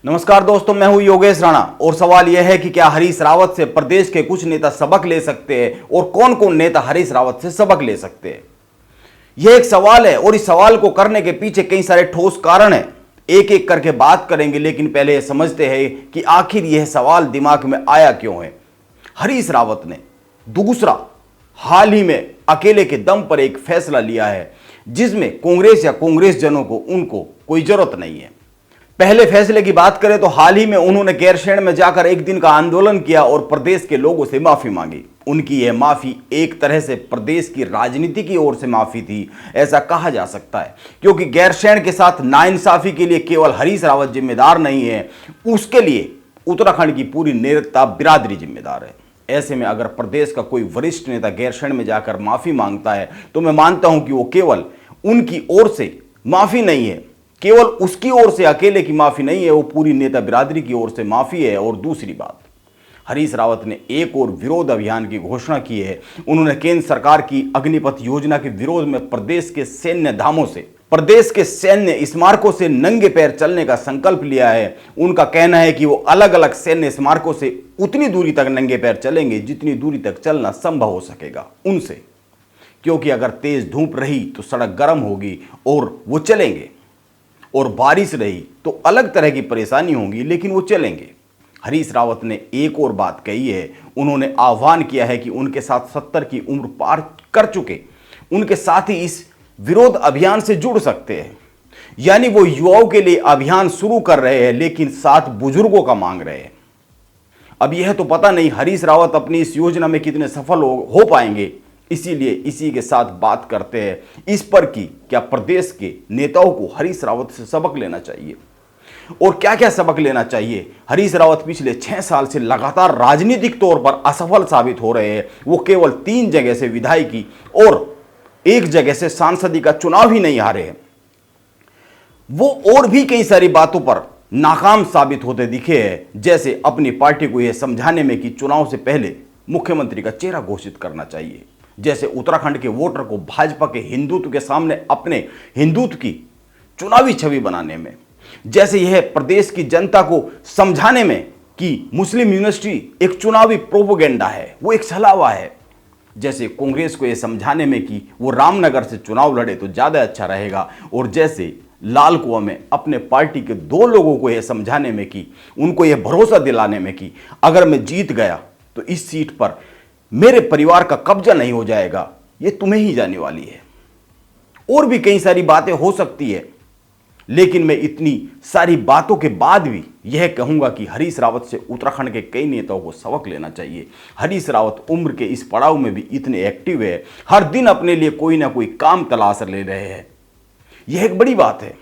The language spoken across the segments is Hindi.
नमस्कार दोस्तों, मैं हूं योगेश राणा और सवाल यह है कि क्या हरीश रावत से प्रदेश के कुछ नेता सबक ले सकते हैं और कौन कौन नेता हरीश रावत से सबक ले सकते हैं। यह एक सवाल है और इस सवाल को करने के पीछे कई सारे ठोस कारण हैं। एक एक करके बात करेंगे, लेकिन पहले यह समझते हैं कि आखिर यह सवाल दिमाग में आया क्यों है। हरीश रावत ने दूसरा हाल ही में अकेले के दम पर एक फैसला लिया है जिसमें कांग्रेस या कांग्रेस जनों को उनको कोई जरूरत नहीं है। पहले फैसले की बात करें तो हाल ही में उन्होंने गैरसैंण में जाकर एक दिन का आंदोलन किया और प्रदेश के लोगों से माफी मांगी। उनकी यह माफी एक तरह से प्रदेश की राजनीति की ओर से माफी थी, ऐसा कहा जा सकता है, क्योंकि गैरसैंण के साथ नाइंसाफी के लिए केवल हरीश रावत जिम्मेदार नहीं है, उसके लिए उत्तराखंड की पूरी नेता बिरादरी जिम्मेदार है। ऐसे में अगर प्रदेश का कोई वरिष्ठ नेता गैरसैंण में जाकर माफी मांगता है तो मैं मानता हूं कि वो केवल उनकी ओर से माफी नहीं है, केवल उसकी ओर से अकेले की माफी नहीं है, वो पूरी नेता बिरादरी की ओर से माफी है। और दूसरी बात, हरीश रावत ने एक और विरोध अभियान की घोषणा की है। उन्होंने केंद्र सरकार की अग्निपथ योजना के विरोध में प्रदेश के सैन्य धामों से, प्रदेश के सैन्य स्मारकों से नंगे पैर चलने का संकल्प लिया है। उनका कहना है कि वो अलग अलग सैन्य स्मारकों से उतनी दूरी तक नंगे पैर चलेंगे जितनी दूरी तक चलना संभव हो सकेगा उनसे, क्योंकि अगर तेज धूप रही तो सड़क गर्म होगी और वो चलेंगे, और बारिश रही तो अलग तरह की परेशानी होगी, लेकिन वो चलेंगे। हरीश रावत ने एक और बात कही है, उन्होंने आह्वान किया है कि उनके साथ 70 की उम्र पार कर चुके उनके साथ ही इस विरोध अभियान से जुड़ सकते हैं। यानी वो युवाओं के लिए अभियान शुरू कर रहे हैं, लेकिन साथ बुजुर्गों का मांग रहे हैं। अब यह तो पता नहीं हरीश रावत अपनी इस योजना में कितने सफल हो पाएंगे, इसीलिए इसी के साथ बात करते हैं इस पर कि क्या प्रदेश के नेताओं को हरीश रावत से सबक लेना चाहिए और क्या क्या सबक लेना चाहिए। हरीश रावत पिछले 6 साल से लगातार राजनीतिक तौर पर असफल साबित हो रहे हैं। वो केवल 3 जगह से विधायकी और 1 जगह से सांसदी का चुनाव ही नहीं हारे हैं। वो और भी कई सारी बातों पर नाकाम साबित होते दिखे हैं, जैसे अपनी पार्टी को यह समझाने में कि चुनाव से पहले मुख्यमंत्री का चेहरा घोषित करना चाहिए, जैसे उत्तराखंड के वोटर को भाजपा के हिंदुत्व के सामने अपने हिंदुत्व की चुनावी छवि बनाने में, जैसे यह प्रदेश की जनता को समझाने में कि मुस्लिम यूनिवर्सिटी एक चुनावी प्रोपेगेंडा है, वो एक छलावा है, जैसे कांग्रेस को यह समझाने में कि वो रामनगर से चुनाव लड़े तो ज्यादा अच्छा रहेगा, और जैसे लाल कुआं में अपने पार्टी के 2 लोगों को यह समझाने में कि उनको यह भरोसा दिलाने में कि अगर मैं जीत गया तो इस सीट पर मेरे परिवार का कब्जा नहीं हो जाएगा, ये तुम्हें ही जाने वाली है। और भी कई सारी बातें हो सकती है, लेकिन मैं इतनी सारी बातों के बाद भी यह कहूंगा कि हरीश रावत से उत्तराखंड के कई नेताओं को सबक लेना चाहिए। हरीश रावत उम्र के इस पड़ाव में भी इतने एक्टिव है, हर दिन अपने लिए कोई ना कोई काम तलाश ले रहे हैं। यह एक बड़ी बात है।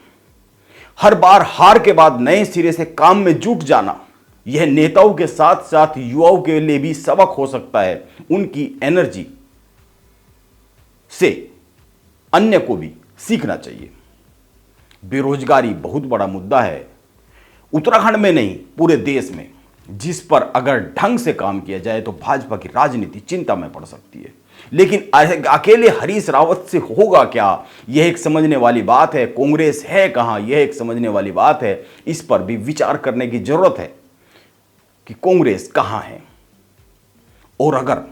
हर बार हार के बाद नए सिरे से काम में जुट जाना, यह नेताओं के साथ साथ युवाओं के लिए भी सबक हो सकता है। उनकी एनर्जी से अन्य को भी सीखना चाहिए। बेरोजगारी बहुत बड़ा मुद्दा है, उत्तराखंड में नहीं पूरे देश में, जिस पर अगर ढंग से काम किया जाए तो भाजपा की राजनीति चिंता में पड़ सकती है। लेकिन अकेले हरीश रावत से होगा क्या, यह एक समझने वाली बात है। कांग्रेस है कहां, यह एक समझने वाली बात है। इस पर भी विचार करने की जरूरत है कि कांग्रेस कहां है, और अगर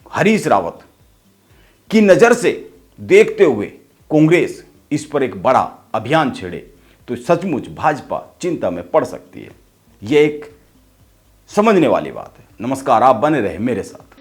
हरीश रावत की नजर से देखते हुए कांग्रेस इस पर एक बड़ा अभियान छेड़े तो सचमुच भाजपा चिंता में पड़ सकती है। यह एक समझने वाली बात है। नमस्कार, आप बने रहे मेरे साथ।